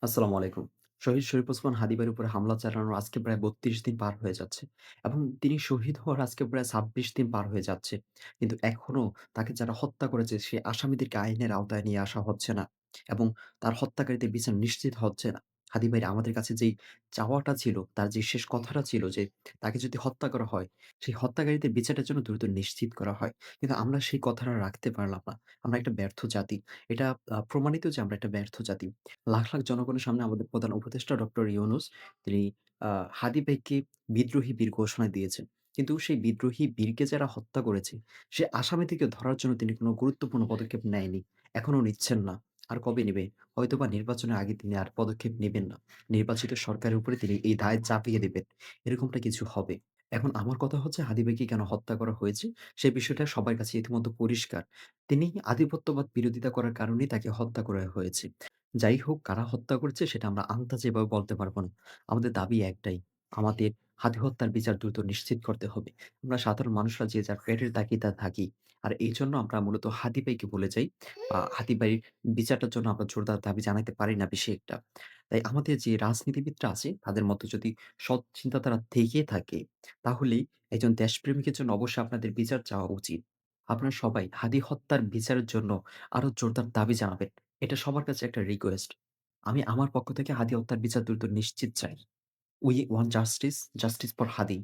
আসসালামু আলাইকুম। শহীদ শরীফ ওসমান হাদিবের উপরে হামলা চালানোর আজকে প্রায় ৩২ দিন পার হয়ে যাচ্ছে এবং তিনি শহীদ হওয়ার আজকে প্রায় ২৬ দিন পার হয়ে যাচ্ছে। কিন্তু এখনো তাকে যারা হত্যা করেছে সে আসামিদেরকে আইনের আওতায় নিয়ে আসা হচ্ছে না এবং তার হত্যাকারীদের বিচার নিশ্চিত হচ্ছে না। হাদি ভাইয়ের আমাদের কাছে যেই চাওয়াটা ছিল, তার যে শেষ কথাটা ছিল যে তাকে যদি হত্যা করা হয়, সেই হত্যাকারীদের বিচারটা যেন দ্রুত নিশ্চিত করা হয়। কিন্তু আমরা সেই কথাটা রাখতে পারলাম না। আমরা একটা ব্যর্থ জাতি। এটা প্রমাণিত যে আমরা একটা ব্যর্থ জাতি। লাখ, লাখ জনগণের সামনে আমাদের প্রধান উপদেষ্টা ডক্টর ইউনূস তিনি আ হাদি ভাইকে বিদ্রোহী বীর ঘোষণা দিয়েছেন। কিন্তু সেই বিদ্রোহী বীরকে যারা হত্যা করেছে, সে আসামিদেরকে ধরার জন্য তিনি কোন গুরুত্বপূর্ণ পদক্ষেপ নেয়নি। এখনো নিচ্ছেন না। আর কবে নিবে? হয়তোবা নির্বাচনের আগে তিনি আর পদক্ষেপ নিবেন না। নির্বাচিত সরকারের উপরে তিনি এই দায় চাপিয়ে দিবেন। এরকমটা কিছু হবে। এখন আমার কথা হচ্ছে হাদি ভাইকে কেন হত্যা করা হয়েছে? সে বিষয়টা সবার কাছে ইতিমধ্যে পরিষ্কার। তিনি আধিপত্যবাদ বিরোধিতা করার কারণেই তাকে হত্যা করা হয়েছে। যাই হোক কারা হত্যা করেছে সেটা আমরা আন্দাজে এভাবে বলতে পারব না। আমাদের দাবি একটাই। আমাদের হাদি হত্যার বিচার দ্রুত নিশ্চিত করতে হবে। আমরা সাধারণ মানুষরা যে যার পেটের তাগিদে থাকি। আর এইজন্য আমরা মূলত হাদি ভাইকে বলে যাই বা হাদি ভাইয়ের বিচারটার জন্য আমরা জোরদার দাবি জানাইতে পারি না বেশি একটা। তাই আমাদের যে রাজনীতিবিদরা আছে তাদের মধ্যে যদি সৎ চিন্তাধারা থেকে থাকে তাহলেই একজন দেশপ্রেমিকের জন্য অবশ্যই আপনাদের বিচার চাওয়া উচিত। আপনারা সবাই হাদি হত্যার বিচারের জন্য আরো জোরদার দাবি জানাবেন। এটা সবার কাছে একটা রিকোয়েস্ট। আমি আমার পক্ষ থেকে হাদি হত্যার বিচার দ্রুত নিশ্চিত চাই। We want justice, justice for Hadi.